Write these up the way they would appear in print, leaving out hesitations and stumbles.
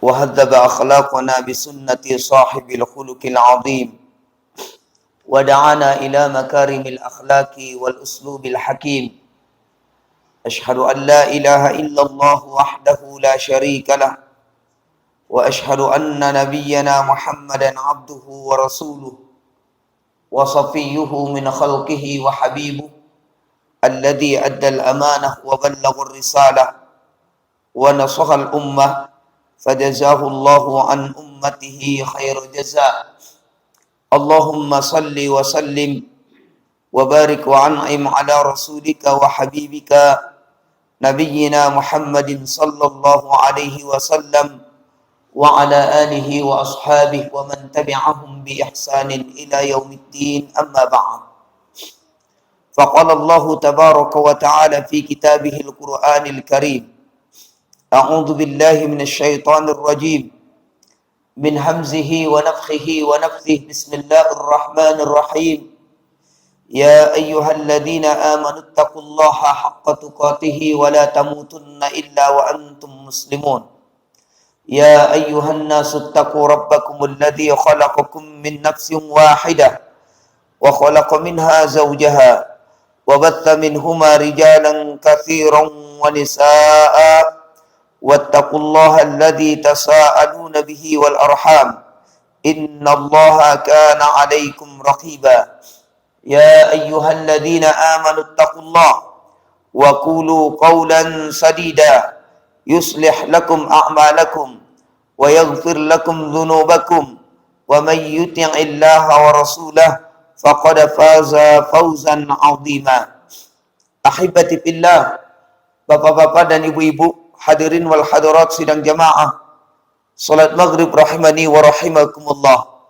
وهذب أخلاقنا بسنة صاحب الخلق العظيم ودعانا إلى مكارم الأخلاق والأسلوب الحكيم. أشهد أن لا إله إلا الله وحده لا شريك له وأشهد أن نبينا محمدا عبده ورسوله وصفيه من خلقه وحبيبه الذي أدى الأمانة وبلغ الرسالة ونصح الأمة فجزاه الله عن أمته خير جزاء. اللهم صل وسلم وبارك وأنعم على رسولك وحبيبك نبينا محمد صلى الله عليه وسلم وعلى آله وأصحابه ومن تبعهم بإحسان إلى يوم الدين. أما بعد، فقال الله تبارك وتعالى في كتابه القرآن الكريم: أعوذ بالله من الشيطان الرجيم من همزه ونفخه ونفثه. بسم الله الرحمن الرحيم. يا أيها الذين آمنوا اتقوا الله حق تقاته ولا تموتن إلا وأنتم مسلمون. يا أيها الناس اتقوا ربكم الذي خلقكم من نفس واحدة وخلق منها زوجها وبث منهما رجالا كثيرا ونساء واتقوا الله الذي تساءلون به والأرحام إن الله كان عليكم رقيبا. يا أيها الذين آمنوا اتقوا الله وقولوا قولا سديدا يصلح لكم أعمالكم ويغفر لكم ذنوبكم ومن يطع الله ورسوله فقد فاز فوزا عظيما. Ahibati fillah, bapak-bapak dan ibu-ibu, hadirin wal hadirat sidang jamaah salat maghrib rahimani wa rahimakumullah.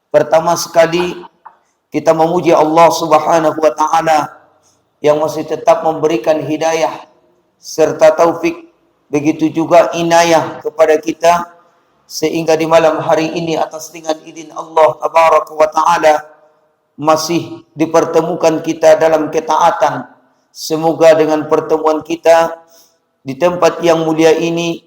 Pertama sekali kita memuji Allah Subhanahu wa taala yang masih tetap memberikan hidayah serta taufik, begitu juga inayah kepada kita sehingga di malam hari ini atas dengan izin Allah Tabaraka wa taala masih dipertemukan kita dalam ketaatan. Semoga dengan pertemuan kita di tempat yang mulia ini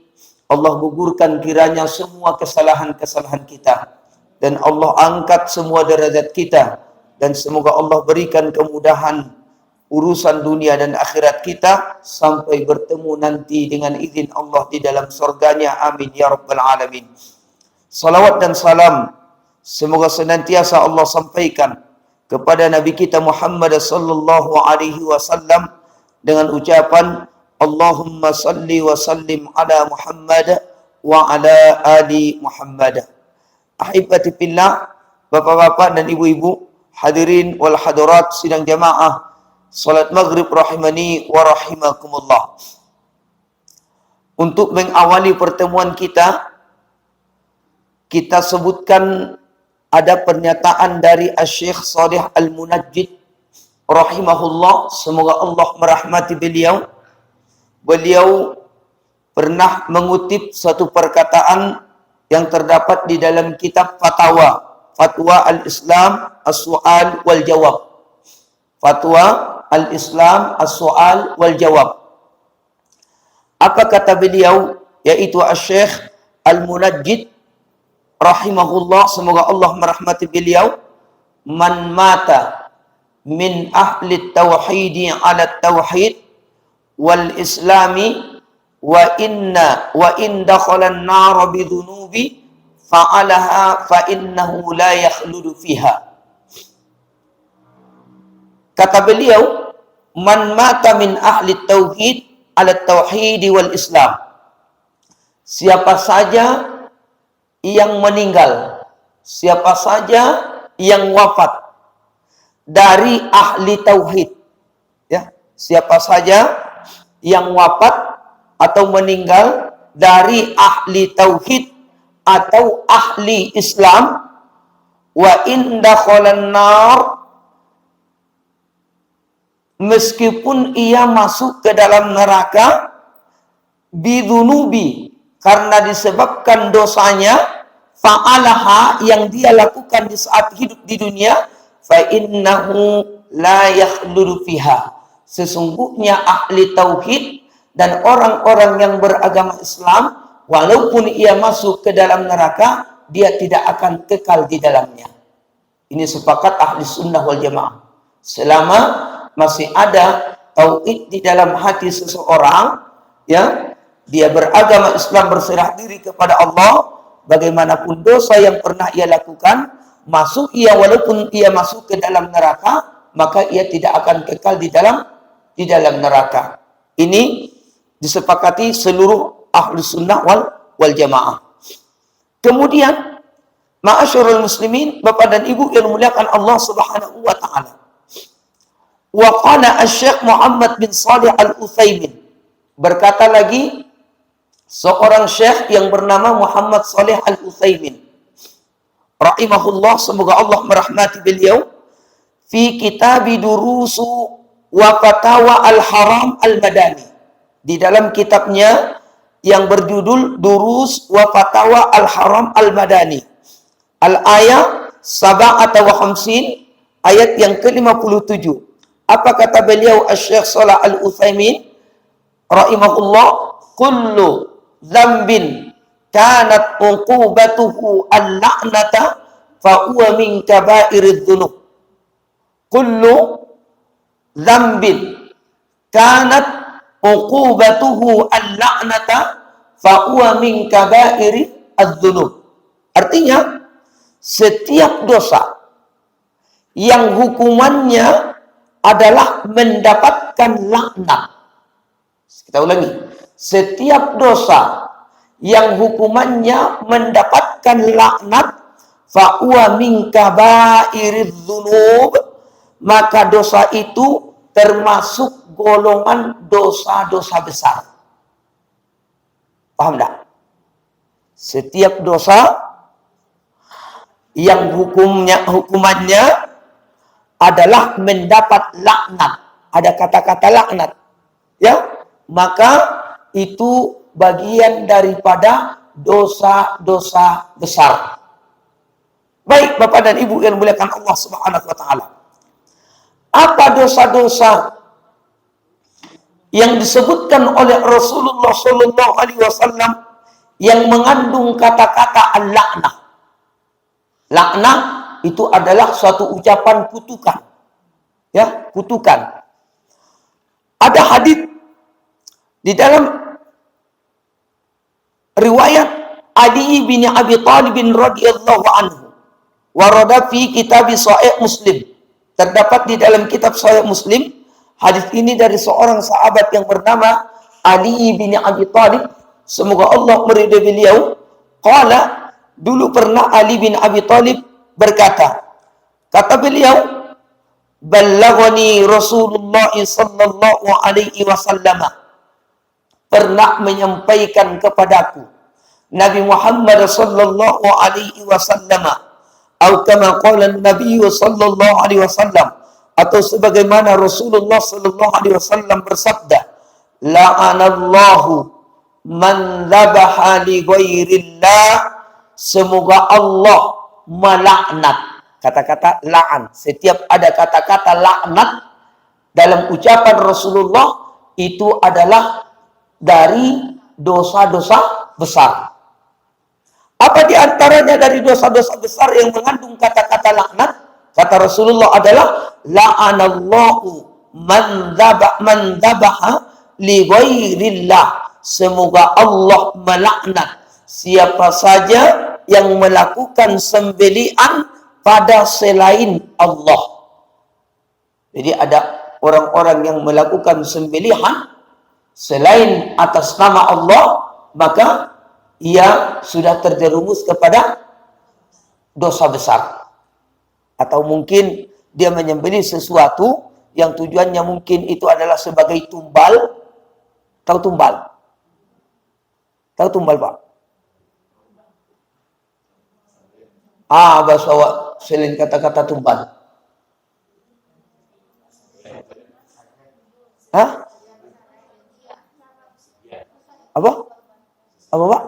Allah gugurkan kiranya semua kesalahan-kesalahan kita dan Allah angkat semua derajat kita, dan semoga Allah berikan kemudahan urusan dunia dan akhirat kita sampai bertemu nanti dengan izin Allah di dalam surganya. Amin ya rabbal alamin. Salawat dan salam semoga senantiasa Allah sampaikan kepada Nabi kita Muhammad sallallahu alaihi wasallam dengan ucapan Allahumma salli wa sallim ala Muhammad wa ala ali Muhammad. Ahibati fillah, bapak-bapak dan ibu-ibu, hadirin wal hadirat sidang jamaah salat maghrib rahimani wa rahimakumullah. Untuk mengawali pertemuan kita sebutkan ada pernyataan dari Asy-Syaikh Shalih Al-Munajjid rahimahullah, semoga Allah merahmati beliau. Beliau pernah mengutip satu perkataan yang terdapat di dalam kitab Fatwa Al-Islam As-Su'al wal Jawab. Fatwa Al-Islam As-Su'al wal Jawab. Apa kata beliau? Yaitu Asy-Syaikh Al-Munajjid rahimahullah, semoga Allah merahmati beliau, man mata min ahli tauhidi ala tauhid wal islami wa in dakhala an-nar bi dhunubi fa'alaha fa innahu la yakhludu fiha. Kata beliau, man mata min ahli tauhid ala tauhid wal islam. Siapa saja yang meninggal, siapa saja yang wafat dari ahli tauhid, ya, siapa saja yang wafat atau meninggal dari ahli tauhid atau ahli Islam, wa in dakhalan nar, meskipun ia masuk ke dalam neraka, bidzunubi, karena disebabkan dosanya, fa'alaha, yang dia lakukan di saat hidup di dunia, fa innahu la yakhludu fiha, sesungguhnya ahli tauhid dan orang-orang yang beragama Islam walaupun ia masuk ke dalam neraka, dia tidak akan kekal di dalamnya. Ini sepakat ahli sunnah wal jamaah. Selama masih ada tauhid di dalam hati seseorang, ya, dia beragama Islam, berserah diri kepada Allah, bagaimanapun dosa yang pernah ia lakukan, masuk ia walaupun ia masuk ke dalam neraka, maka ia tidak akan kekal di dalam neraka. Ini disepakati seluruh ahli sunnah wal jamaah. Kemudian, ma'asyarul muslimin, Bapak dan Ibu yang dimuliakan Allah Subhanahu wa taala. Wa qala Asy-Syaikh Muhammad bin Shalih Al-Utsaimin, berkata lagi seorang syekh yang bernama Muhammad Shalih Al-Utsaimin rahimahullah, semoga Allah merahmati beliau, fi kitabi durusu wa fatawa al-haram al-madani, di dalam kitabnya yang berjudul Durus wa Fatawa al-Haram al-Madani, al-ayat 57, ayat yang ke-57. Apa kata beliau Asy-Syaikh Shalih Al-Utsaimin rahimahullah? Kullu dzambin kanat uqubatuhu al-la'nata fa huwa min kaba'iridz dzunub. Kullu dzambin kanat uqubatuhu al-la'nata fa huwa min kaba'iridz dzunub. Artinya, setiap dosa yang hukumannya adalah mendapatkan laknat. Kita ulangi. Setiap dosa yang hukumannya mendapatkan laknat, fa huwa min kabairidz dzunub, maka dosa itu termasuk golongan dosa-dosa besar. Paham enggak? Setiap dosa yang hukumannya adalah mendapat laknat, ada kata-kata laknat, ya, maka itu bagian daripada dosa-dosa besar. Baik, Bapak dan Ibu yang dimuliakan Allah Subhanahu wa taala. Apa dosa-dosa yang disebutkan oleh Rasulullah Shallallahu alaihi wasallam yang mengandung kata-kata al-la'nah? Laknah itu adalah suatu ucapan kutukan. Ya, kutukan. Ada hadis di dalam riwayat Ali bin Abi Thalib radhiyallahu anhu, warada fi kitab Sahih Muslim. Terdapat di dalam kitab Sahih Muslim hadis ini dari seorang sahabat yang bernama Ali bin Abi Thalib, semoga Allah meridai beliau. Qala, dulu pernah Ali bin Abi Thalib berkata, kata beliau, ballaghani Rasulullah sallallahu alaihi wasallam, pernah menyampaikan kepadaku Nabi Muhammad sallallahu alaihi wasallam, atau kama qala Nabi sallallahu alaihi wasallam, atau sebagaimana Rasulullah sallallahu alaihi wasallam bersabda, la'anallahu man dzabaha li ghairillah, semoga Allah melaknat. Kata-kata la'an, setiap ada kata-kata laknat dalam ucapan Rasulullah, itu adalah dari dosa-dosa besar. Apa di antaranya dari dosa-dosa besar yang mengandung kata-kata laknat? Kata Rasulullah adalah la'anallahu man dzabaha li ghairillah, semoga Allah melaknat siapa saja yang melakukan sembelihan pada selain Allah. Jadi ada orang-orang yang melakukan sembelihan selain atas nama Allah, maka ia sudah terjerumus kepada dosa besar. Atau mungkin dia menyembelih sesuatu yang tujuannya mungkin itu adalah sebagai tumbal. Tahu tumbal? Tahu tumbal, Pak? Bahasa selain kata-kata tumbal. Hah? Apa? Apa, Pak?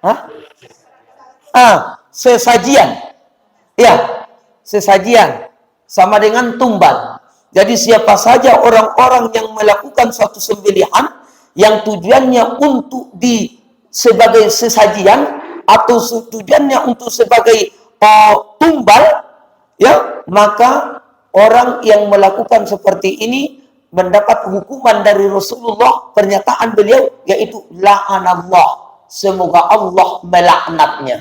Hah? Sesajian. Ya, sesajian. Sama dengan tumbal. Jadi siapa saja orang-orang yang melakukan suatu sembelihan yang tujuannya untuk sebagai sesajian atau tujuannya untuk sebagai tumbal, ya, maka orang yang melakukan seperti ini mendapat hukuman dari Rasulullah. Pernyataan beliau yaitu la'anallah, semoga Allah melaknatnya.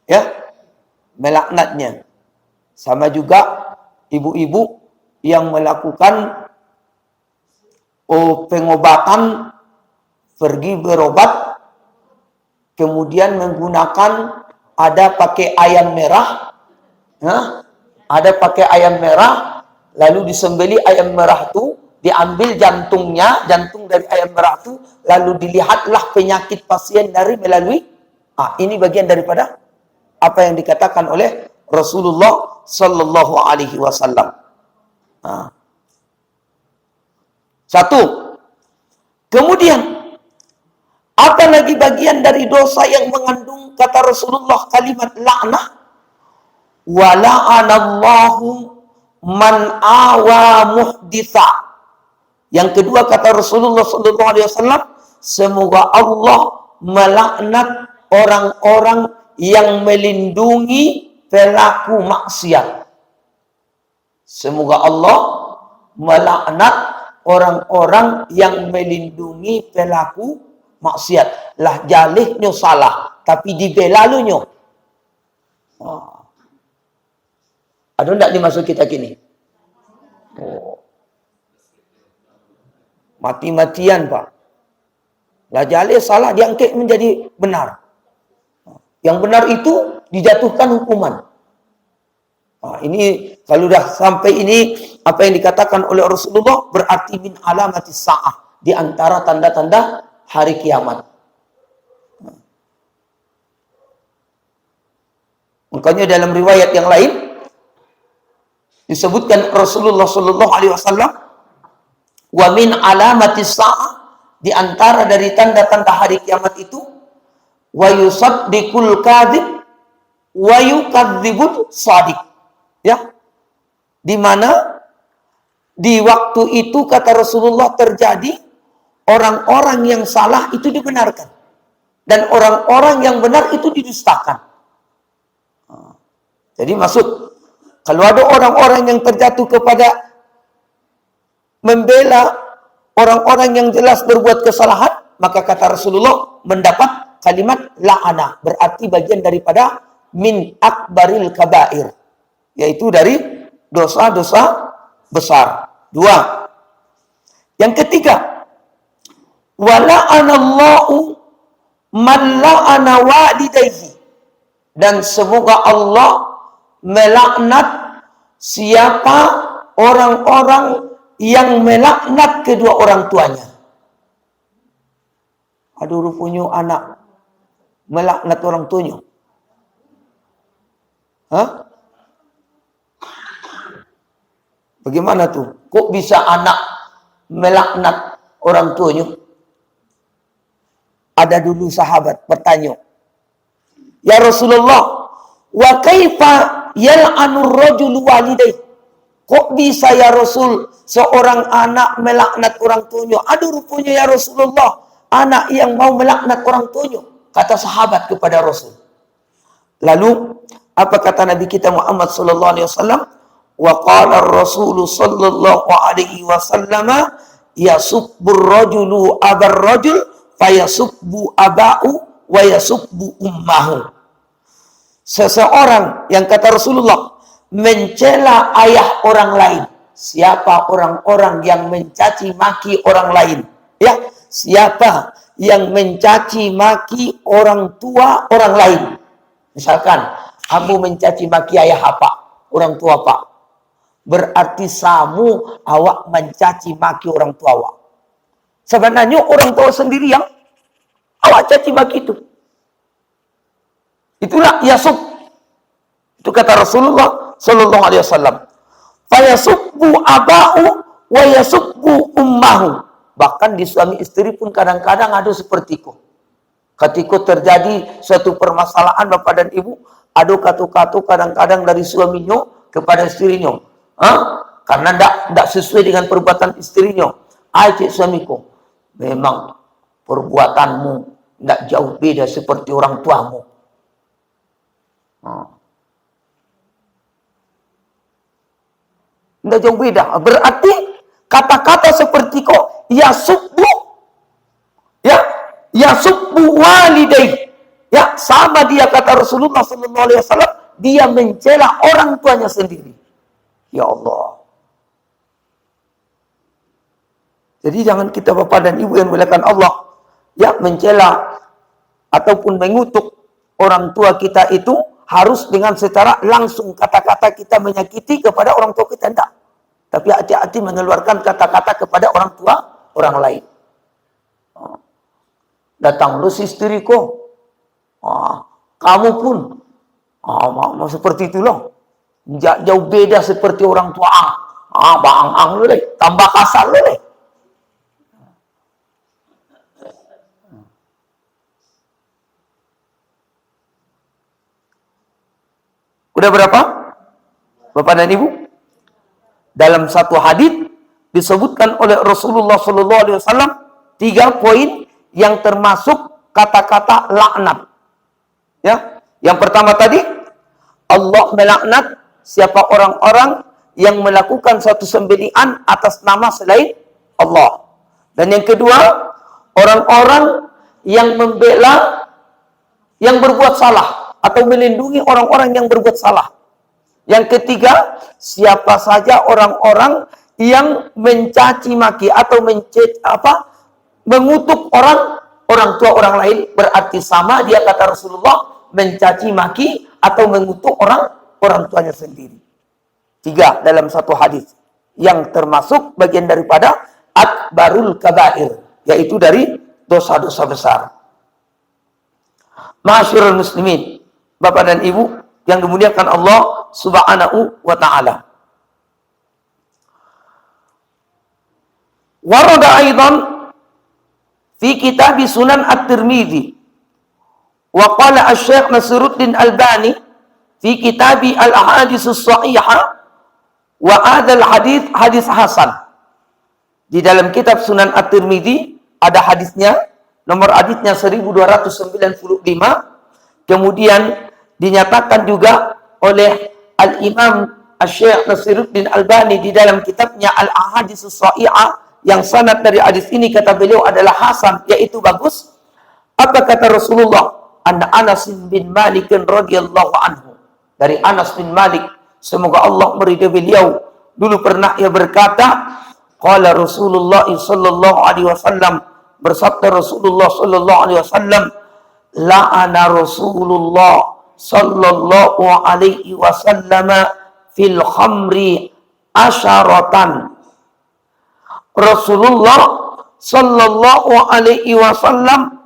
Ya, melaknatnya. Sama juga ibu-ibu yang melakukan pengobatan, pergi berobat, kemudian menggunakan, ada pakai ayam merah, ada pakai ayam merah, lalu disembeli ayam merah itu, diambil jantungnya, jantung dari ayam merah itu, lalu dilihatlah penyakit pasien dari melalui, ini bagian daripada apa yang dikatakan oleh Rasulullah Sallallahu Alaihi Wasallam. Satu. Kemudian, apa lagi bagian dari dosa yang mengandung kata Rasulullah kalimat la'nah? Wa la'anallahu man awa muhditha. Yang kedua kata Rasulullah sallallahu alaihi wasallam, semoga Allah melaknat orang-orang yang melindungi pelaku maksiat. Semoga Allah melaknat orang-orang yang melindungi pelaku maksiat. Lah jalihnya salah, tapi dibela lunyo. Ada enggak dimasuk kita kini? Mati-matian, Pak. Lah jalih salah diangkat menjadi benar. Yang benar itu dijatuhkan hukuman. Ini kalau sudah sampai ini apa yang dikatakan oleh Rasulullah berarti min alamatis sa'ah, di antara tanda-tanda hari kiamat. Makanya dalam riwayat yang lain disebutkan Rasulullah sallallahu alaihi wasallam, wa min alamatis sa'ah, di antara dari tanda-tanda hari kiamat itu, wa yusaddiqul kadzib wa yukadzibul shadiq. Ya. Di mana di waktu itu kata Rasulullah terjadi orang-orang yang salah itu dibenarkan dan orang-orang yang benar itu didustakan. Jadi maksud, kalau ada orang-orang yang terjatuh kepada membela orang-orang yang jelas berbuat kesalahan, maka kata Rasulullah mendapat kalimat la'ana, berarti bagian daripada min akbaril kabair, yaitu dari dosa-dosa besar. Dua. Yang ketiga, wa la'anallahu man la'ana walidayhi, dan semoga Allah melaknat siapa orang-orang yang melaknat kedua orang tuanya. Aduh, rupanya anak melaknat orang tuanya. Bagaimana tuh? Kok bisa anak melaknat orang tuanya? Ada dulu sahabat bertanya, ya Rasulullah, wa kaifa yal'anur rajulu walidayhi? Kok bisa ya Rasul seorang anak melaknat orang tuanya? Aduh, rupanya ya Rasulullah, anak yang mau melaknat orang tuanya. Kata sahabat kepada Rasul. Lalu apa kata Nabi kita Muhammad sallallahu alaihi wasallam? Wa qala ar-rasul sallallahu alaihi wasallam, yasubbur rajulu abar rajul fayasubbu aba'u wa yasubbu ummahu. Seseorang yang kata Rasulullah mencela ayah orang lain. Siapa orang-orang yang mencaci maki orang lain? Ya, siapa yang mencaci maki orang tua orang lain? Misalkan, kamu mencaci maki ayah apa? Orang tua apa? Berarti samu awak mencaci maki orang tua awak. Sebenarnya orang tua sendiri yang awak caci maki itu. Itulah yasub. Itu kata Rasulullah sallallahu alaihi wasallam. Fayasubbu aba'u wa yasubbu ummahu. Bahkan di suami istri pun kadang-kadang ada seperti itu. Ketika terjadi suatu permasalahan bapak dan ibu, ada kata-kata kadang-kadang dari suaminya kepada istrinya. Karena tidak sesuai dengan perbuatan istrinya. Cik suamiku, memang perbuatanmu tidak jauh beda seperti orang tuamu. Tidak jauh beda. Berarti kata-kata seperti kok ya subbu walidai. Ya, sama dia kata Rasulullah sallallahu alaihi wasallam, dia mencela orang tuanya sendiri. Ya Allah. Jadi jangan kita bapak dan ibu yang melakukan Allah, ya mencela ataupun mengutuk orang tua kita itu harus dengan secara langsung, kata-kata kita menyakiti kepada orang tua kita, tidak. Tapi hati-hati mengeluarkan kata-kata kepada orang tua orang lain. Datang lu si istriku, kamu pun mau seperti itu loh. Jauh beda seperti orang tua. Bang lu deh, tambah kasar lu deh. Udah berapa? Bapak dan Ibu? Dalam satu hadis disebutkan oleh Rasulullah sallallahu alaihi wasallam 3 poin yang termasuk kata-kata laknat. Ya. Yang pertama tadi, Allah melaknat siapa orang-orang yang melakukan suatu sembelihan atas nama selain Allah. Dan yang kedua, orang-orang yang membela yang berbuat salah atau melindungi orang-orang yang berbuat salah. Yang ketiga, siapa saja orang-orang yang mencaci maki atau mengutuk orang tua orang lain, berarti sama dia kata Rasulullah mencaci maki atau mengutuk orang tuanya sendiri. 3 dalam satu hadis yang termasuk bagian daripada akbarul kabair, yaitu dari dosa-dosa besar. Ma'asyiral muslimin, Bapak dan Ibu yang dimuliakan Allah Subhanahu wa ta'ala. Warada aidan fi kitab Sunan At-Tirmidzi wa qala Asy-Syaikh Nasiruddin Albani fi kitab Al-Ahadits As-Shahihah wa hadzal hadis hasan. Di dalam kitab Sunan At-Tirmidzi ada hadisnya, nomor hadisnya 1295, kemudian dinyatakan juga oleh Al-Imam Asy-Syaikh Nasiruddin Albani di dalam kitabnya Al-Ahadits As-Shahihah, yang sanad dari hadis ini kata beliau adalah hasan, yaitu bagus. Apa kata Rasulullah? An Anas bin Malik radhiyallahu anhu, dari Anas bin Malik, semoga Allah meridai beliau, dulu pernah ia berkata, qala Rasulullah sallallahu alaihi wasallam, bersabda Rasulullah sallallahu alaihi wasallam, la'ana Rasulullah sallallahu alaihi wasallam fil khamri asyaratan. Rasulullah sallallahu alaihi wasallam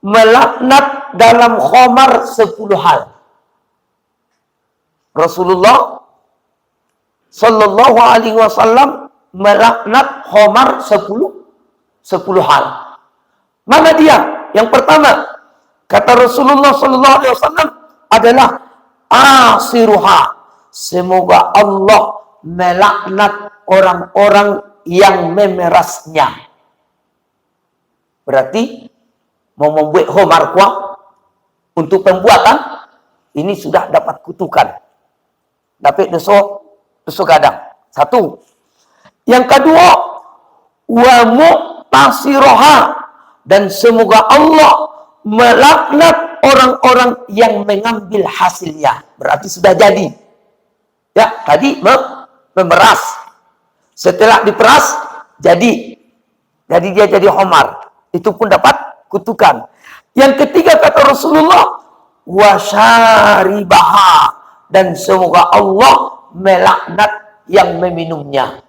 melaknat dalam khamar 10 hal. Rasulullah sallallahu alaihi wasallam melaknat khamar 10 hal. Mana dia? Yang pertama, kata Rasulullah sallallahu alaihi wasallam adalah asiruha. Semoga Allah melaknat orang-orang yang memerasnya. Berarti mau membuat khamar kuah untuk pembuatan ini sudah dapat kutukan. Dapat dosa gadang. 1. Yang kedua, wa mu'tasiroha, dan semoga Allah melaknat orang-orang yang mengambil hasilnya. Berarti sudah jadi. Ya, tadi memeras. Setelah diperas, jadi dia jadi khamar. Itu pun dapat kutukan. Yang ketiga kata Rasulullah, wasyaribaha, dan semoga Allah melaknat yang meminumnya.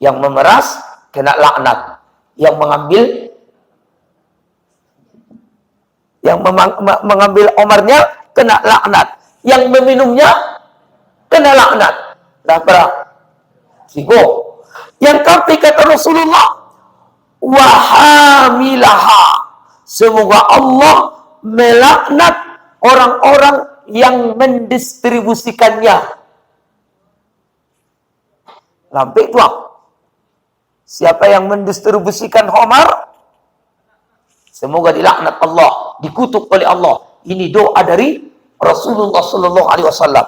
Yang memeras kena laknat. Yang mengambil khamarnya kena laknat. Yang meminumnya kena laknat. Dah berapa? 3. Yang keempat kata Rasulullah, wahamilaha, semoga Allah melaknat orang-orang yang mendistribusikannya. Lampai tuang. Siapa yang mendistribusikan khamar, semoga dilaknat Allah, dikutuk oleh Allah. Ini doa dari Rasulullah sallallahu alaihi wasallam.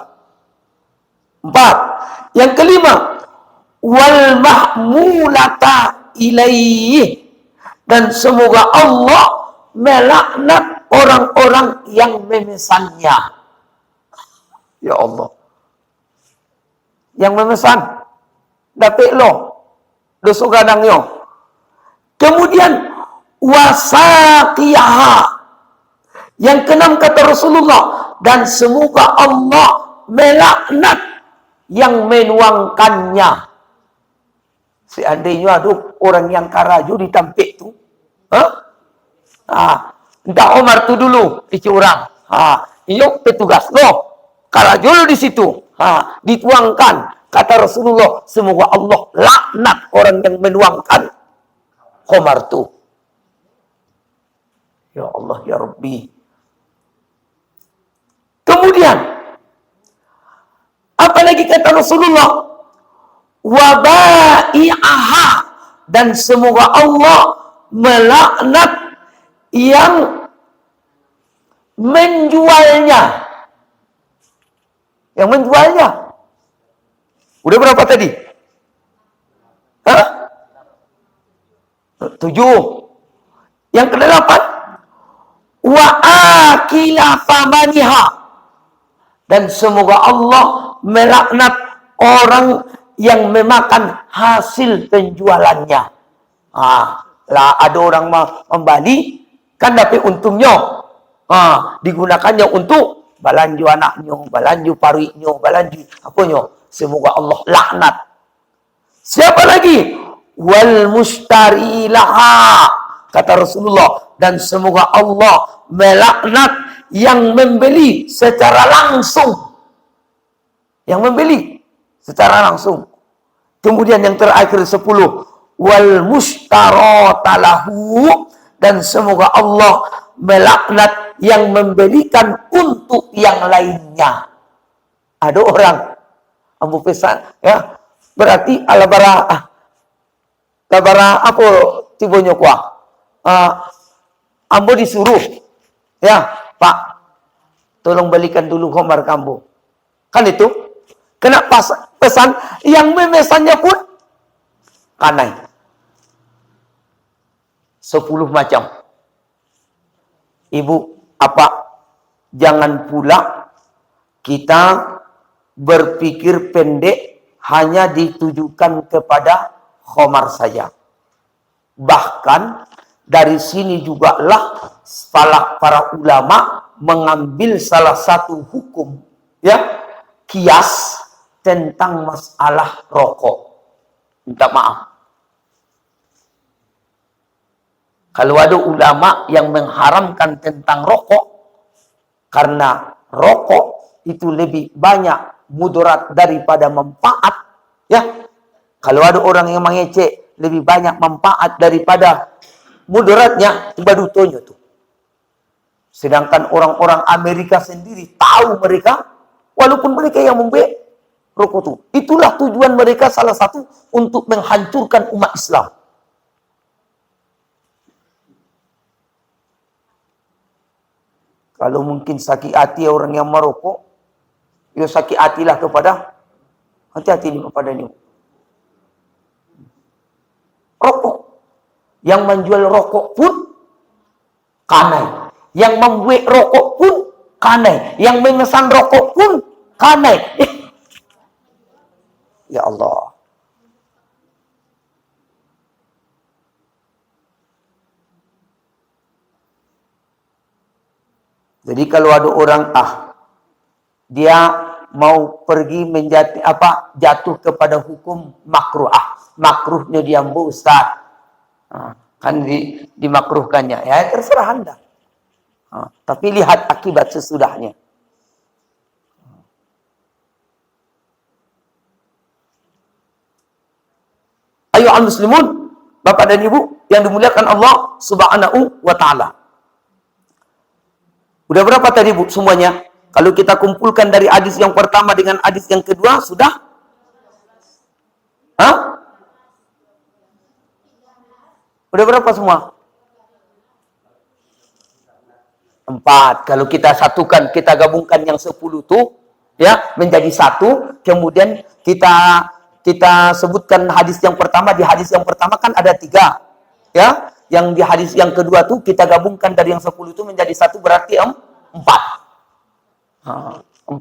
4. Yang kelima, wal mahmulata ilaih, dan semoga Allah melaknat orang-orang yang memesannya. Ya Allah. Yang memesan dapat lo dosa gadangnya. Kemudian wasaqiyaha. Yang keenam kata Rasulullah, dan semoga Allah melaknat yang menuangkannya. Seandainya ada orang yang karaju ditampik tu, entah Omar tu dulu itu orang, iyo petugas lo karaju di situ, dituangkan. Kata Rasulullah, semoga Allah laknat orang yang menuangkan khamar tu. Ya Allah, ya Rabbi. Kemudian apalagi kata Rasulullah, wabai'aha, dan semoga Allah melaknat yang menjualnya. Yang menjualnya. Udah berapa tadi? 7. Yang ke-8, wa akila famaniha, dan semoga Allah melaknat orang yang memakan hasil penjualannya. Lah ada orang membali kan dapat untungnya. Digunakannya untuk balanju anaknya, balanju pariknya, balanju apanya. Semoga Allah laknat. Siapa lagi? Wal mustari laha, kata Rasulullah, dan semoga Allah melaknat yang membeli secara langsung. Yang membeli secara langsung. Kemudian yang terakhir 10, wal mustaratalahu, dan semoga Allah melaknat yang membelikan untuk yang lainnya. Ada orang ambu pesan, ya, berarti alabara apa tibonya kuah. Ambo disuruh, ya, Pak, tolong belikan dulu khamar kambo. Kan itu kena pesan, yang memesannya pun kanai. 10 macam. Ibu, apa? Jangan pula kita berpikir pendek hanya ditujukan kepada khamar saja. Bahkan dari sini juga lah para ulama mengambil salah satu hukum, ya, kias tentang masalah rokok. Minta maaf. Kalau ada ulama yang mengharamkan tentang rokok, karena rokok itu lebih banyak mudarat daripada manfaat, ya. Kalau ada orang yang mengecek lebih banyak manfaat daripada mudaratnya, baru tonyo tuh. Sedangkan orang-orang Amerika sendiri tahu mereka, walaupun mereka yang membeli rokok itu. Itulah tujuan mereka salah satu untuk menghancurkan umat Islam. Kalau mungkin sakit hati orang yang merokok, ya sakit hatilah kepada, hati-hati kepada ini. Rokok. Yang menjual rokok pun kanai. Yang membuat rokok pun kanai. Yang memesan rokok pun kanai. Ya Allah. Jadi kalau ada orang dia mau pergi jatuh kepada hukum makruh. Makruhnya dia Ustaz. Kan dimakruhkannya. Ya terserah Anda. Tapi lihat akibat sesudahnya. Ayo al-muslimun, Bapak dan Ibu yang dimuliakan Allah Subhanahu wa taala. Udah berapa tadi Bu semuanya? Kalau kita kumpulkan dari hadis yang pertama dengan hadis yang kedua, sudah? Udah berapa semua? 4. Kalau kita satukan, kita gabungkan yang 10 tuh ya menjadi satu. Kemudian kita sebutkan hadis yang pertama. Di hadis yang pertama kan ada 3 ya. Yang di hadis yang kedua tuh kita gabungkan dari yang 10 itu menjadi satu, berarti 4. 4.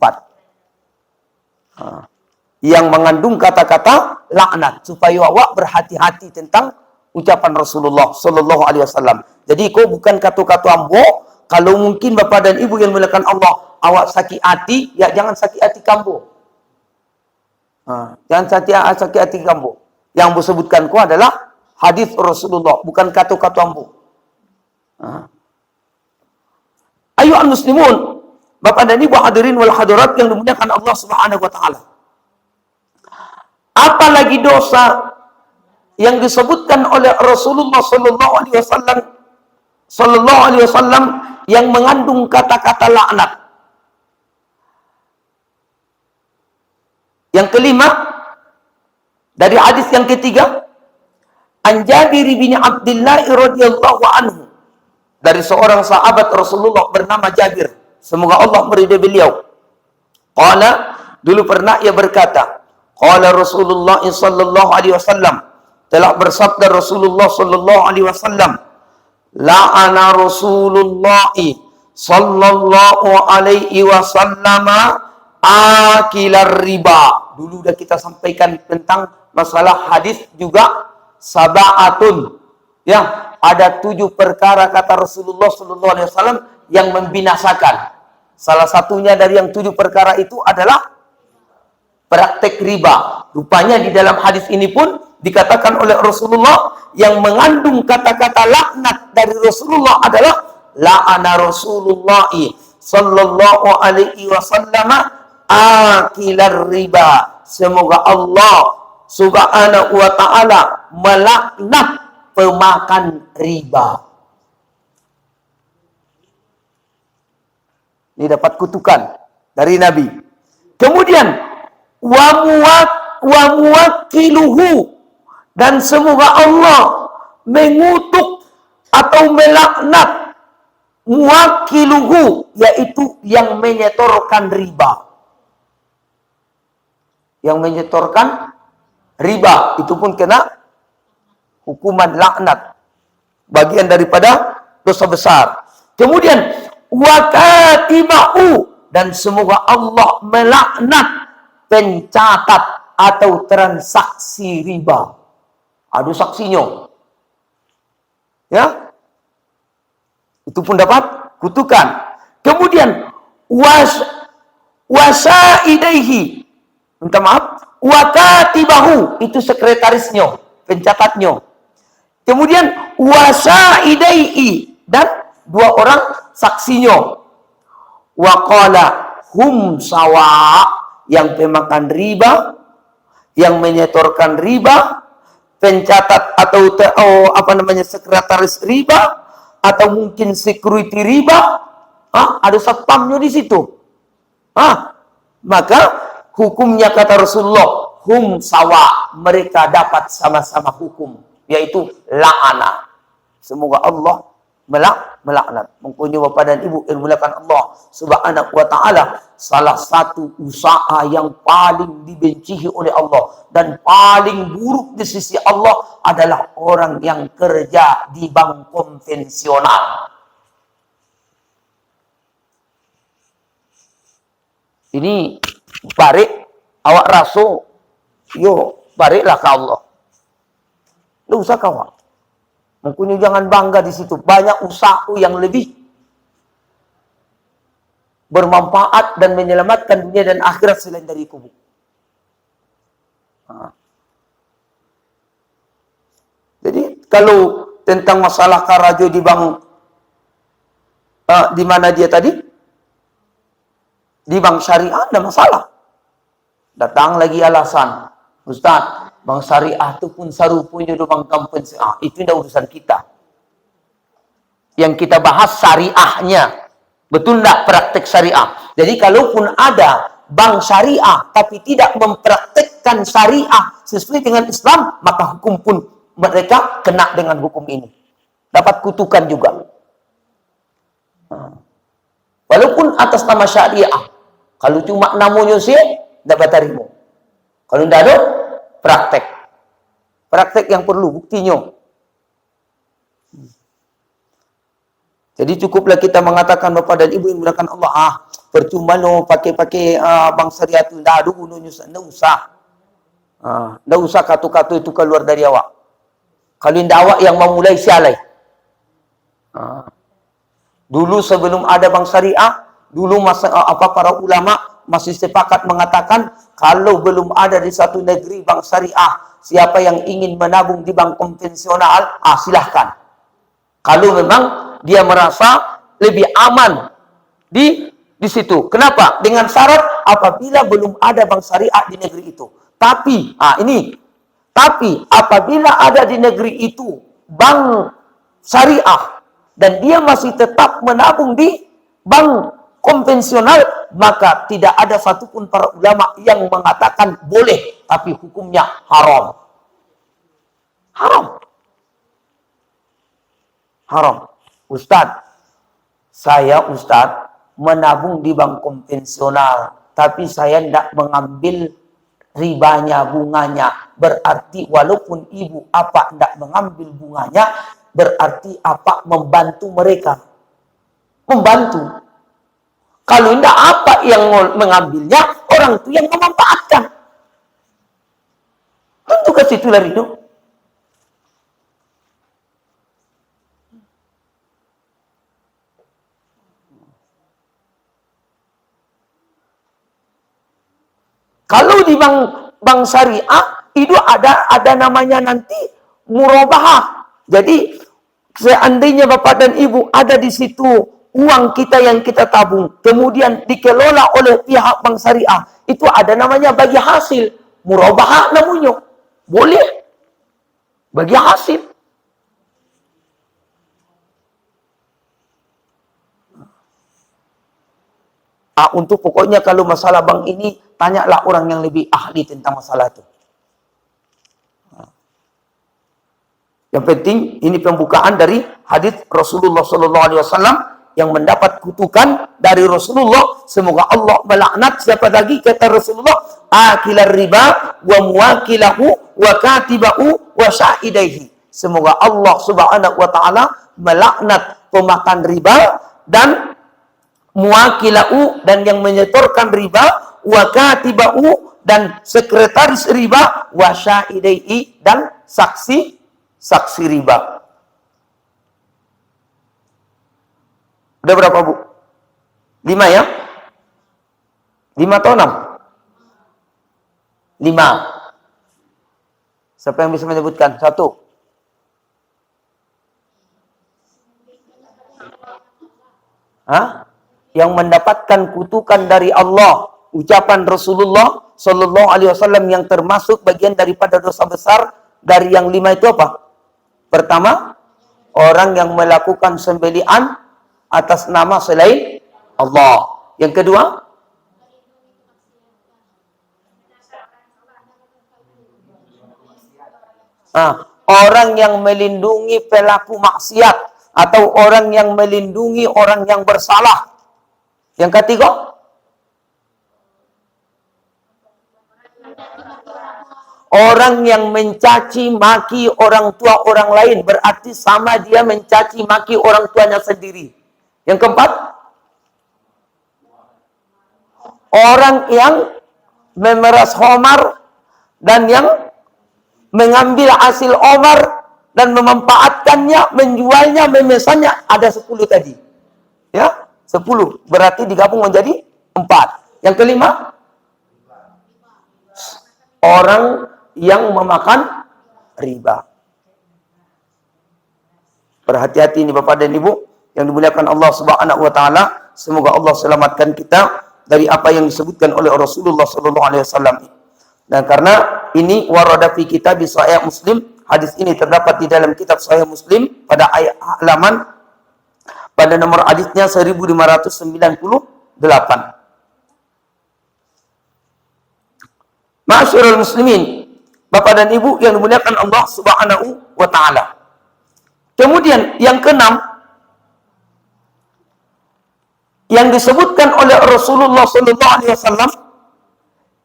Yang mengandung kata-kata laknat, supaya awak berhati-hati tentang ucapan Rasulullah Sallallahu Alaihi Wasallam. Jadi kau bukan kata-kata ambo. Kalau mungkin bapak dan ibu yang melakukan Allah, awak sakit hati, ya jangan sakit hati kambo. Jangan sakit hati kambo. Yang ambo sebutkan kau adalah hadis Rasulullah, bukan kata-kata ambo. Ayuhan muslimun, bapak dan ibu hadirin wal hadirat yang dimuliakan Allah Subhanahu wa taala. Apalagi dosa yang disebutkan oleh Rasulullah sallallahu alaihi wasallam yang mengandung kata-kata laknat. Yang kelima, dari hadis yang ketiga, An Jabir bin Abdullah radhiyallahu anhu, dari seorang sahabat Rasulullah bernama Jabir, semoga Allah meridai beliau. Qala, dulu pernah ia berkata, qala Rasulullah sallallahu alaihi wasallam, telah bersabda Rasulullah sallallahu alaihi wasallam, la'ana Rasulullah sallallahu alaihi wasallam akilar riba. Dulu udah kita sampaikan tentang masalah hadis juga sab'atun. Ya, ada 7 perkara kata Rasulullah sallallahu alaihi wasallam yang membinasakan. Salah satunya dari yang 7 perkara itu adalah praktek riba. Rupanya di dalam hadis ini pun dikatakan oleh Rasulullah yang mengandung kata-kata laknat dari Rasulullah adalah la'ana Rasulullah sallallahu alaihi wasallam akilar riba. Semoga Allah Subhanahu wa taala melaknat pemakan riba. Ini dapat kutukan dari Nabi. Kemudian wa muwakkiluhu, dan semoga Allah mengutuk atau melaknat muwakkiluhu, yaitu yang menyetorkan riba. Yang menyetorkan riba itu pun kena hukuman laknat, bagian daripada dosa besar. Kemudian wakatibahu, dan semoga Allah melaknat pencatat atau transaksi riba. Ada saksinya. Ya. Itu pun dapat kutukan. Kemudian wasaidaihi, minta maaf, wakatibahu, itu sekretarisnya, pencatatnya. Kemudian wasaidaihi, dan 2 orang saksinya. Waqala hum sawa, yang pemakan riba, yang menyetorkan riba, pencatat atau sekretaris riba, atau mungkin security riba, ada satpamnya di situ. Maka hukumnya kata Rasulullah, hum sawa, mereka dapat sama-sama hukum, yaitu la'ana. Semoga Allah melaknat. Mempunyai bapak dan ibu yang dimuliakan Allah Subhanahu wa taala, salah satu usaha yang paling dibencihi oleh Allah dan paling buruk di sisi Allah adalah orang yang kerja di bank konvensional. Ini barik awak raso, yo bariklah ke Allah. Lu usah kawan. Mungkin jangan bangga di situ. Banyak usaha yang lebih bermanfaat dan menyelamatkan dunia dan akhirat selain dari kubur. Jadi kalau tentang masalah karajo di bank, di mana dia tadi? Di bank syariah ada masalah. Datang lagi alasan, Ustaz, bank syariah itu pun sarupunya do bank konvensional. Itu tidak urusan kita. Yang kita bahas syariahnya. Betul tidak praktek syariah? Jadi kalaupun ada bank syariah tapi tidak mempraktekkan syariah sesuai dengan Islam, maka hukum pun mereka kena dengan hukum ini. Dapat kutukan juga. Walaupun atas nama syariah. Kalau cuma namanya sih, tidak terima. Kalau tidak ada, praktek. Praktek yang perlu, buktinya. Jadi cukuplah kita mengatakan Bapak dan Ibu yang menggunakan Allah, percuma no pakai bang syariat itu, tidak ada gunanya, tidak usah. Tidak usah kata-kata itu keluar dari awak. Kalau tidak awak yang memulai sialai. Dulu sebelum ada bang syariah, dulu para ulama masih sepakat mengatakan kalau belum ada di satu negeri bank syariah, siapa yang ingin menabung di bank konvensional, silahkan. Kalau memang dia merasa lebih aman di situ. Kenapa? Dengan syarat apabila belum ada bank syariah di negeri itu. Tapi apabila ada di negeri itu bank syariah dan dia masih tetap menabung di bank konvensional, maka tidak ada satupun para ulama yang mengatakan boleh, tapi hukumnya haram. Haram. Ustadz, saya menabung di bank konvensional, tapi saya tidak mengambil ribanya, bunganya. Berarti walaupun ibu apa tidak mengambil bunganya, berarti apa membantu mereka. Membantu. Kalau tidak apa yang mengambilnya, orang itu yang memanfaatkan. Tentu ke situ lari itu. Kalau di bank syariah itu ada namanya nanti murabahah. Jadi seandainya Bapak dan Ibu ada di situ uang kita yang kita tabung, kemudian dikelola oleh pihak bank syariah, itu ada namanya bagi hasil. Murabahah namanya. Boleh. Bagi hasil. Untuk pokoknya kalau masalah bank ini, tanyalah orang yang lebih ahli tentang masalah itu. Yang penting ini pembukaan dari hadis Rasulullah SAW yang mendapat kutukan dari Rasulullah. Semoga Allah melaknat siapa lagi, kata Rasulullah, akilar riba wa muwakilahu wa katibahu wa syahidaihi. Semoga Allah Subhanahu wa taala melaknat pemakan riba dan muwakilahu dan yang menyetorkan riba, wa katibahu dan sekretaris riba, wa syahidaihi dan saksi riba. Udah berapa, Bu? 5 ya? 5 atau 6? 5. Siapa yang bisa menyebutkan? 1. Yang mendapatkan kutukan dari Allah, ucapan Rasulullah Sallallahu Alaihi Wasallam yang termasuk bagian daripada dosa besar dari yang 5 itu apa? Pertama, orang yang melakukan sembelihan atas nama selain Allah. Yang kedua, orang yang melindungi pelaku maksiat atau orang yang melindungi orang yang bersalah. Yang ketiga, orang yang mencaci maki orang tua orang lain, berarti sama dia mencaci maki orang tuanya sendiri. Yang keempat, orang yang memeras khamar dan yang mengambil hasil khamar dan memanfaatkannya, menjualnya, memesannya. Ada 10 tadi. Ya, 10. Berarti digabung menjadi 4. Yang kelima, orang yang memakan riba. Berhati-hati ini Bapak dan Ibu yang dimuliakan Allah Subhanahu wa taala. Semoga Allah selamatkan kita dari apa yang disebutkan oleh Rasulullah sallallahu alaihi wasallam. Dan karena ini warada fi kitab Sahih Muslim, hadis ini terdapat di dalam kitab Sahih Muslim pada ayat halaman pada nomor hadisnya 1598. Ma'asyiral muslimin, Bapak dan Ibu yang dimuliakan Allah Subhanahu wa ta'ala. Kemudian yang keenam, yang disebutkan oleh Rasulullah sallallahu alaihi wasallam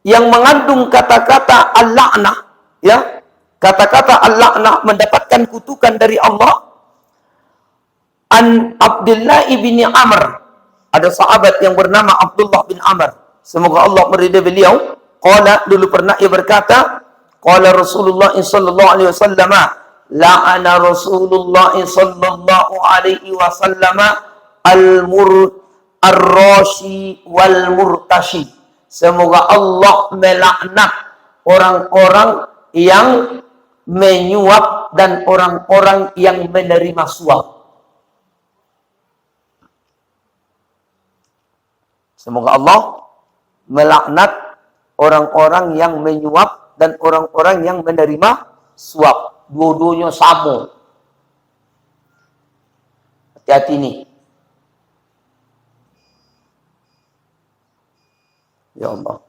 yang mengandung kata-kata al-la'nah, ya. Kata-kata al-la'nah mendapatkan kutukan dari Allah. An Abdullah ibni Amr, ada sahabat yang bernama Abdullah bin Amr, semoga Allah meridai beliau. Qala, dulu pernah ia berkata, qala Rasulullah sallallahu alaihi wasallam, la'ana Rasulullah sallallahu alaihi wasallam ar-rashi wal murtashi. Semoga Allah melaknat orang-orang yang menyuap dan orang-orang yang menerima suap. Semoga Allah melaknat orang-orang yang menyuap dan orang-orang yang menerima suap. Dua-duanya sama. Hati-hati nih. Ya Allah.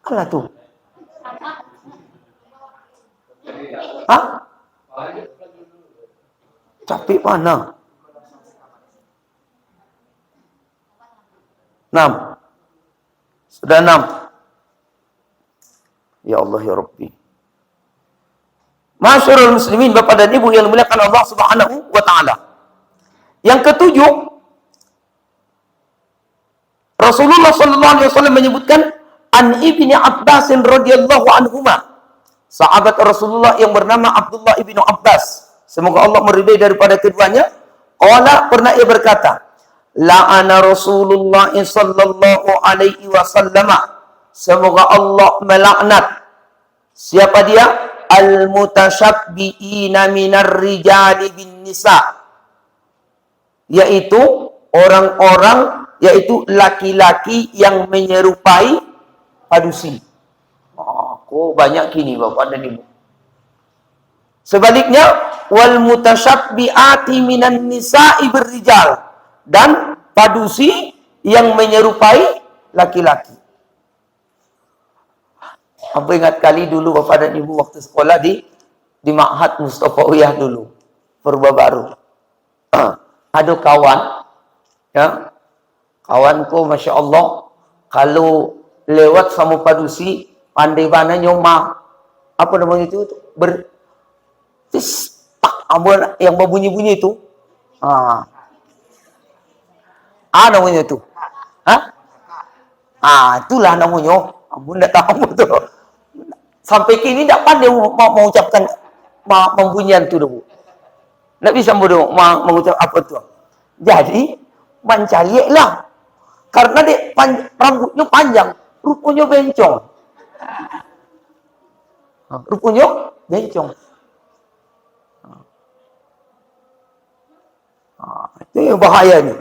Alah tuh. Hah? Capek mana? 6. Sudah 6. Ya Allah ya Rabbi. Masyarul muslimin, Bapak dan Ibu yang dimuliakan Allah Subhanahu wa taala. Yang ketujuh, Rasulullah sallallahu alaihi wasallam menyebutkan an Ibni Abbas radhiyallahu anhuma. Sahabat Rasulullah yang bernama Abdullah ibnu Abbas, semoga Allah meridai daripada keduanya. Qala, pernah ia berkata, la'ana Rasulullah sallallahu alaihi wasallam, semoga Allah melaknat. Siapa dia? Al-mutasyabbi'ina minar rijali bin nisa, yaitu orang-orang, yaitu laki-laki yang menyerupai padusi. Kok banyak kini Bapak dan Ibu. Sebaliknya, wal mutasyabbi'ati minan nisa'i birrijal, dan padusi yang menyerupai laki-laki. Apa ingat kali dulu Bapak dan Ibu waktu sekolah di Ma'had Mustafa Uyah dulu, Purba Baru. Ada kawan, ya, kawanku Masya Allah, kalau lewat sama padusi, pandai bana nyoma, apa namanya itu, yang berbunyi-bunyi itu, namanya itu, itulah namanya, ampun tidak tahu betul, sampai kini tidak pandai mau mengucapkan membunyian itu dulu. Tidak bisa mengucap apa itu. Jadi, mencarilah. Karena dia rambutnya panjang. Rupanya bencong. Rupanya bencong. Itu yang bahaya nih.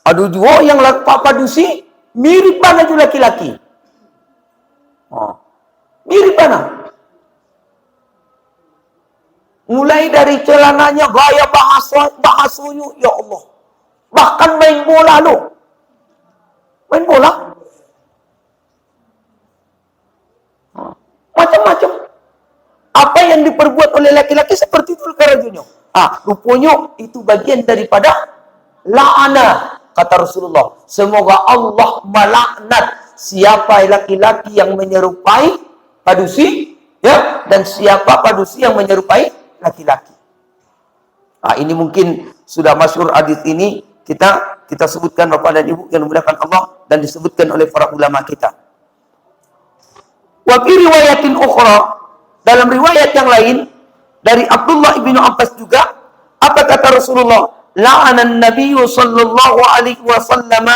Ada juga yang padusi mirip mana itu laki-laki. Mirip mana? Mulai dari celananya, gaya bahasanya, ya Allah. Bahkan main bola loh. Main bola. Macam-macam. Apa yang diperbuat oleh laki-laki seperti itu kerajunya. Rupanya itu bagian daripada la'ana. Kata Rasulullah, semoga Allah melaknat siapa laki-laki yang menyerupai padusi, ya, dan siapa padusi yang menyerupai laki-laki. Ini mungkin sudah masyhur hadis ini, kita sebutkan Bapak dan Ibu yang dimuliakan Allah, dan disebutkan oleh para ulama kita. Wa fi riwayatin ukhra, dalam riwayat yang lain dari Abdullah ibnu Abbas juga, apa kata Rasulullah? La'ana an-nabiy sallallahu alaihi wasallam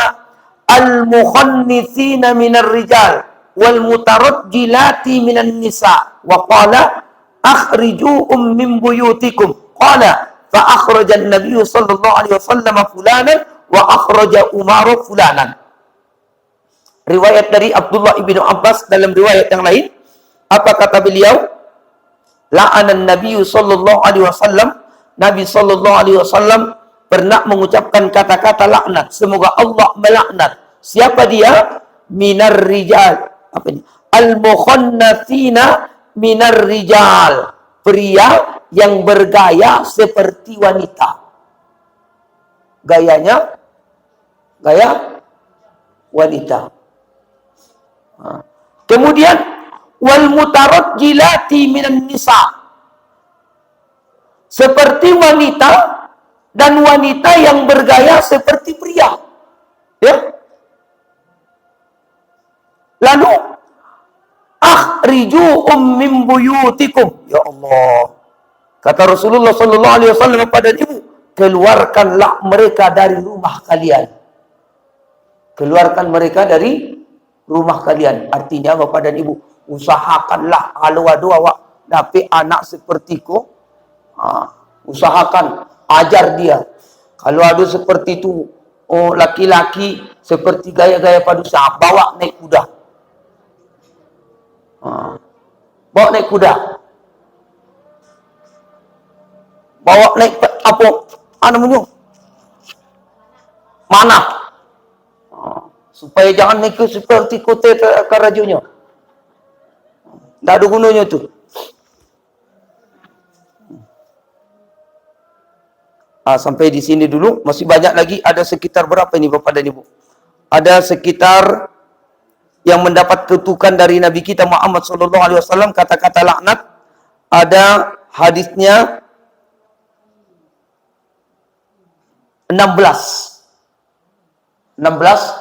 al-mukhannithina minar rijal wal mutarajjilati minan nisa wa qala akhrijuhum min buyutikum. Qala fa akhraja an-nabiy sallallahu alaihi wasallam fulanan wa akhraja Umar fulanan. Riwayat dari Abdullah ibnu Abbas dalam riwayat yang lain, apa kata beliau? La'ana an-nabiy sallallahu alaihi wasallam, Nabi sallallahu alaihi wasallam pernah mengucapkan kata-kata laknat. Semoga Allah melaknat Siapa dia? Minar rijal. Apa ini? Al-mukhannatsina minar rijal. Pria yang bergaya seperti wanita. Gayanya gaya wanita. Kemudian wal mutarajjilati minan nisa. Seperti wanita dan wanita yang bergaya seperti pria. Ya. Lalu akhrijuhum min buyutikum. Ya Allah. Kata Rasulullah sallallahu alaihi wasallam kepada ibu, keluarkanlah mereka dari rumah kalian. Keluarkan mereka dari rumah kalian. Artinya Bapak dan Ibu, usahakanlah kalau ada awak dapat anak seperti ko, usahakan ajar dia. Kalau ada seperti itu, laki-laki seperti gaya-gaya padusa, bawa naik kuda. Bawa naik kuda. Bawa naik apa? Namanya? Mana? Supaya jangan naik seperti kota karajunya. Tidak ada gunanya tu. Sampai di sini dulu. Masih banyak lagi. Ada sekitar berapa ini Bapak dan Ibu? Ada sekitar yang mendapat kutukan dari Nabi kita Muhammad SAW. Kata-kata laknat. Ada hadisnya 16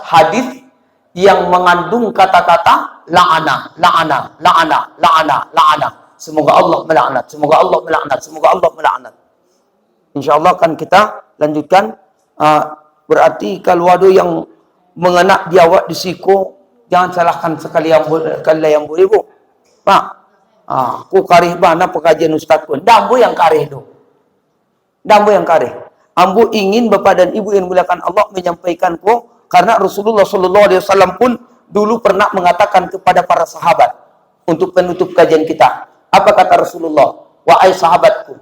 hadis yang mengandung kata-kata la'ana, la'ana, la'ana, la'ana, la'ana. Semoga Allah melaknat, semoga Allah melaknat, semoga Allah melaknat. InsyaAllah akan kita lanjutkan. Berarti kalau ada yang mengenak di awak di siku, jangan salahkan sekali yang boleh bu. Pak, ku karih bana pengajian ustaz pun. Dambu yang karih tu. Dambu yang karih. Ambu ingin Bapak dan Ibu yang dimuliakan Allah menyampaikan karena Rasulullah SAW pun dulu pernah mengatakan kepada para sahabat untuk penutup kajian kita. Apa kata Rasulullah? Wahai sahabatku,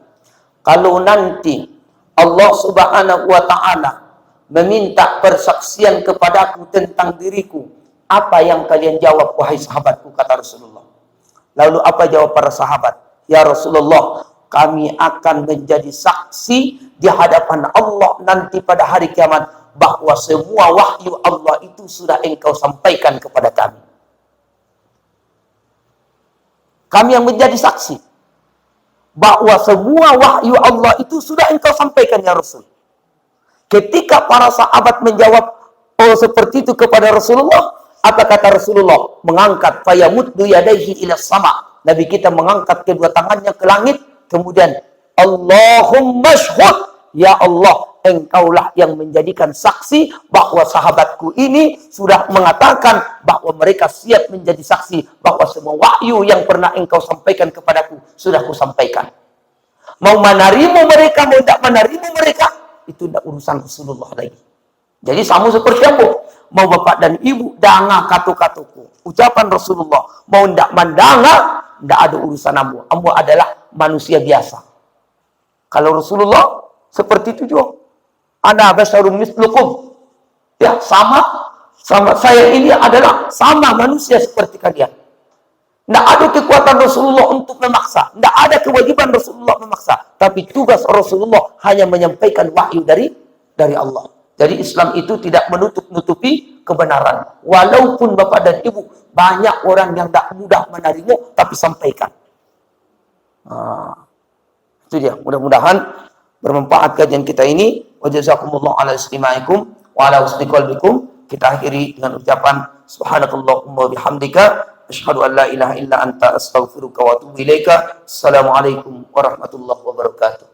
kalau nanti Allah Subhanahu wa Ta'ala meminta persaksian kepadaku tentang diriku, apa yang kalian jawab wahai sahabatku? Kata Rasulullah. Lalu apa jawab para sahabat? Ya Rasulullah, kami akan menjadi saksi di hadapan Allah nanti pada hari kiamat bahwa semua wahyu Allah itu sudah engkau sampaikan kepada kami. Kami yang menjadi saksi bahwa semua wahyu Allah itu sudah engkau sampaikan ya Rasul. Ketika para sahabat menjawab seperti itu kepada Rasulullah, apa kata Rasulullah? Mengangkat fayamuddu yadayhi ila sama. Nabi kita mengangkat kedua tangannya ke langit. Kemudian, Allahumma syhud, ya Allah, engkaulah yang menjadikan saksi bahwa sahabatku ini sudah mengatakan bahwa mereka siap menjadi saksi bahwa semua wahyu yang pernah engkau sampaikan kepadaku sudah kusampaikan. Mau menerima mereka, mau tidak menerima mereka, itu tidak urusan Rasulullah lagi. Jadi sama seperti apa? Mau Bapak dan Ibu danga katu-katuku. Ucapan Rasulullah, mau tidak mendanga, tidak ada urusan ambu. Ambu adalah manusia biasa. Kalau Rasulullah seperti itu juga. Ana basyarum mislukum. Ya, sama saya ini adalah sama manusia seperti kalian. Tidak ada kekuatan Rasulullah untuk memaksa. Tidak ada kewajiban Rasulullah memaksa. Tapi tugas Rasulullah hanya menyampaikan wahyu dari Allah. Jadi Islam itu tidak menutup-nutupi kebenaran. Walaupun Bapak dan Ibu banyak orang yang tidak mudah menerima, tapi sampaikan. Itu dia. Mudah-mudahan bermanfaat kajian kita ini. Wa jazakumullah ala istimaikum wa ala husni qalbikum. Kita akhiri dengan ucapan subhanakallahumma bihamdika asyhadu an la ilaha illa anta astaghfiruka wa atubu ilaika. Assalamualaikum warahmatullahi wabarakatuh.